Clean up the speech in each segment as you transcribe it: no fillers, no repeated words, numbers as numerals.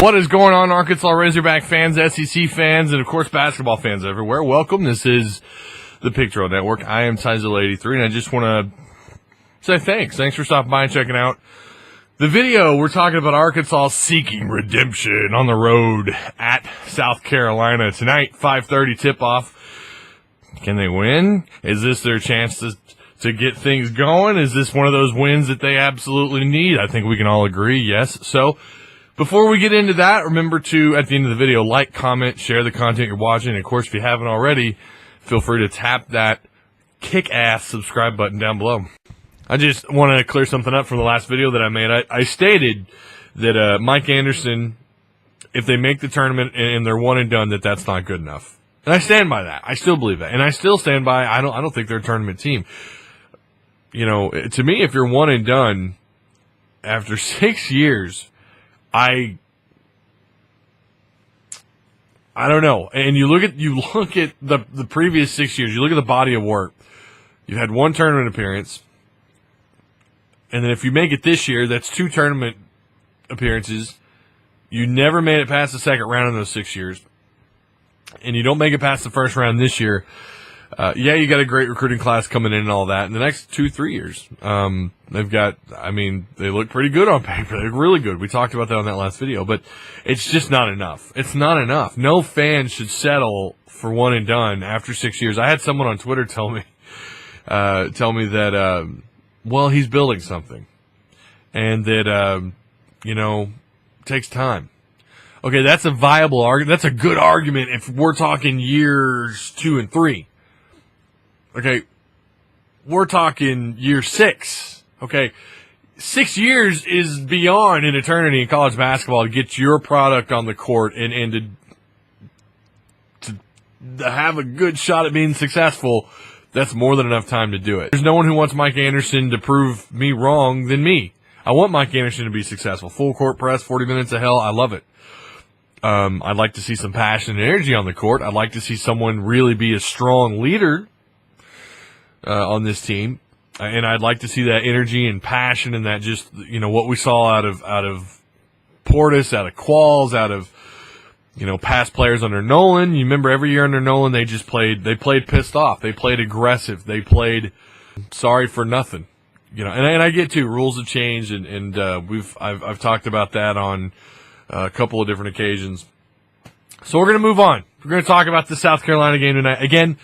What is going on, Arkansas Razorback fans, SEC fans, and of course basketball fans everywhere? Welcome. This is the Pick Trail Network. I am Tyzilla83, and I just want to say thanks. Thanks for stopping by and checking out the video. We're talking about Arkansas seeking redemption on the road at South Carolina tonight, 5:30 tip-off. Can they win? Is this their chance to get things going? Is this one of those wins that they absolutely need? I think we can all agree, yes. So, before we get into that, remember to, at the end of the video, like, comment, share the content you're watching. And, of course, if you haven't already, feel free to tap that kick-ass subscribe button down below. I just want to clear something up from the last video that I made. I stated that Mike Anderson, if they make the tournament and they're one and done, that's not good enough. And I stand by that. I still believe that. And I still stand by, I don't think they're a tournament team. You know, to me, if you're one and done after 6 years, I don't know. And you look at the previous 6 years, you look at the body of work. You've had one tournament appearance. And then if you make it this year, that's 2 tournament appearances. You never made it past the second round in those 6 years. And you don't make it past the first round this year. Yeah, you got a great recruiting class coming in and all that. In the next 2-3 years, they've got, they look pretty good on paper. They look really good. We talked about that on that last video, but it's just not enough. It's not enough. No fan should settle for one and done after 6 years. I had someone on Twitter tell me that, well, he's building something and that, takes time. Okay, that's a viable argument. That's a good argument if we're talking years 2 and 3. Okay, we're talking year 6. Okay, 6 years is beyond an eternity in college basketball to get your product on the court and to have a good shot at being successful. That's more than enough time to do it. There's no one who wants Mike Anderson to prove me wrong than me. I want Mike Anderson to be successful. Full court press, 40 minutes of hell. I love it. I'd like to see some passion and energy on the court. I'd like to see someone really be a strong leader on this team, and I'd like to see that energy and passion and that just what we saw out of Portis, out of Qualls, out of past players under Nolan. You remember every year under Nolan they played pissed off, they played aggressive, they played sorry for nothing. And I get to rules have changed, and I've talked about that on a couple of different occasions. So we're gonna move on. We're gonna talk about the South Carolina game tonight again.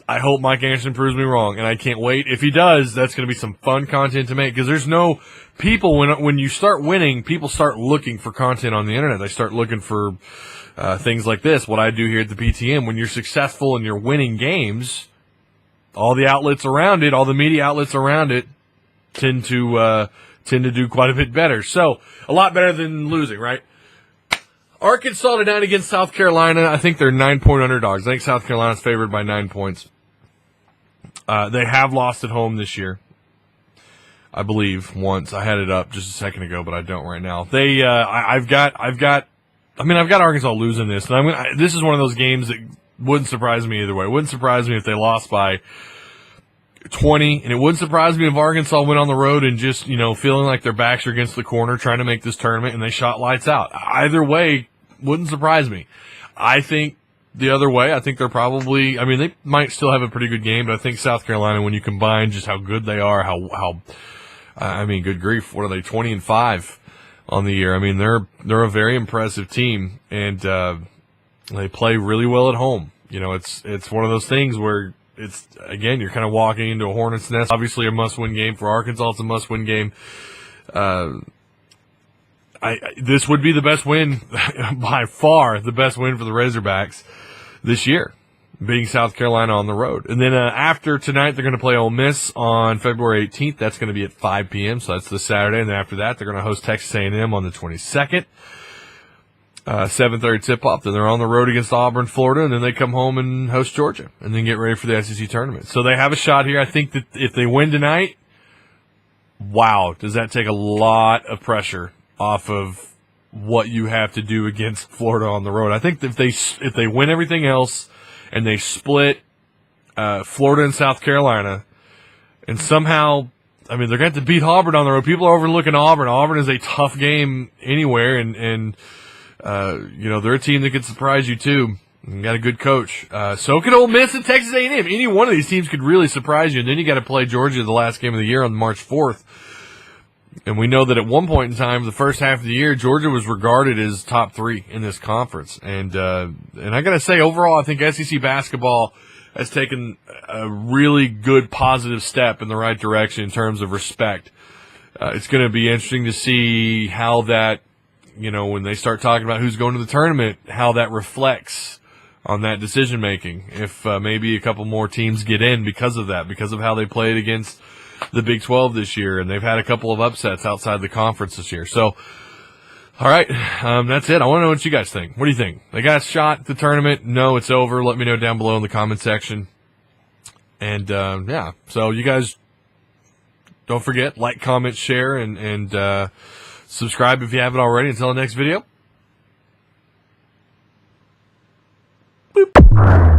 I hope Mike Anderson proves me wrong, and I can't wait. If he does, that's going to be some fun content to make, because there's no people, when you start winning, people start looking for content on the internet. They start looking for things like this, what I do here at the PTM. When you're successful and you're winning games, all the outlets around it, all the media outlets around it tend to do quite a bit better. So, a lot better than losing, right? Arkansas tonight against South Carolina. I think they're 9-point underdogs. I think South Carolina's favored by 9 points. They have lost at home this year, I believe, once. I had it up just a second ago, but I don't right now. I've got Arkansas losing this, and this is one of those games that wouldn't surprise me either way. It wouldn't surprise me if they lost by 20, and it wouldn't surprise me if Arkansas went on the road and just, feeling like their backs are against the corner, trying to make this tournament, and they shot lights out. Either way, wouldn't surprise me. I think the other way, I think they're probably, they might still have a pretty good game, but I think South Carolina, when you combine just how good they are, good grief, what are they, 20-5 on the year? They're a very impressive team, and they play really well at home. It's one of those things where it's, again, you're kind of walking into a hornet's nest. Obviously a must-win game for Arkansas. It's a must-win game. This would be the best win, by far the best win for the Razorbacks this year, beating South Carolina on the road. And then after tonight, they're going to play Ole Miss on February 18th. That's going to be at 5 p.m., so that's the Saturday. And then after that, they're going to host Texas A&M on the 22nd. 7:30 tip-off. Then they're on the road against Auburn, Florida, and then they come home and host Georgia, and then get ready for the SEC tournament. So they have a shot here. I think that if they win tonight, wow, does that take a lot of pressure off of what you have to do against Florida on the road. I think if they win everything else and they split Florida and South Carolina, And somehow, I mean, they're going to have to beat Auburn on the road. People are overlooking Auburn. Auburn is a tough game anywhere, and they're a team that could surprise you too. And got a good coach. So could Ole Miss and Texas A&M. Any one of these teams could really surprise you. And then you got to play Georgia the last game of the year on March 4th. And we know that at one point in time, the first half of the year, Georgia was regarded as top 3 in this conference. And I got to say, overall, I think SEC basketball has taken a really good positive step in the right direction in terms of respect. It's going to be interesting to see how that, when they start talking about who's going to the tournament, how that reflects on that decision making. If maybe a couple more teams get in because of that, because of how they played against the Big 12 this year, and they've had a couple of upsets outside the conference this year. So, all right, that's it. I want to know what you guys think. What do you think? They got a shot at the tournament? No, it's over. Let me know down below in the comment section. And, so you guys don't forget, like, comment, share, and subscribe if you haven't already. Until the next video. Boop.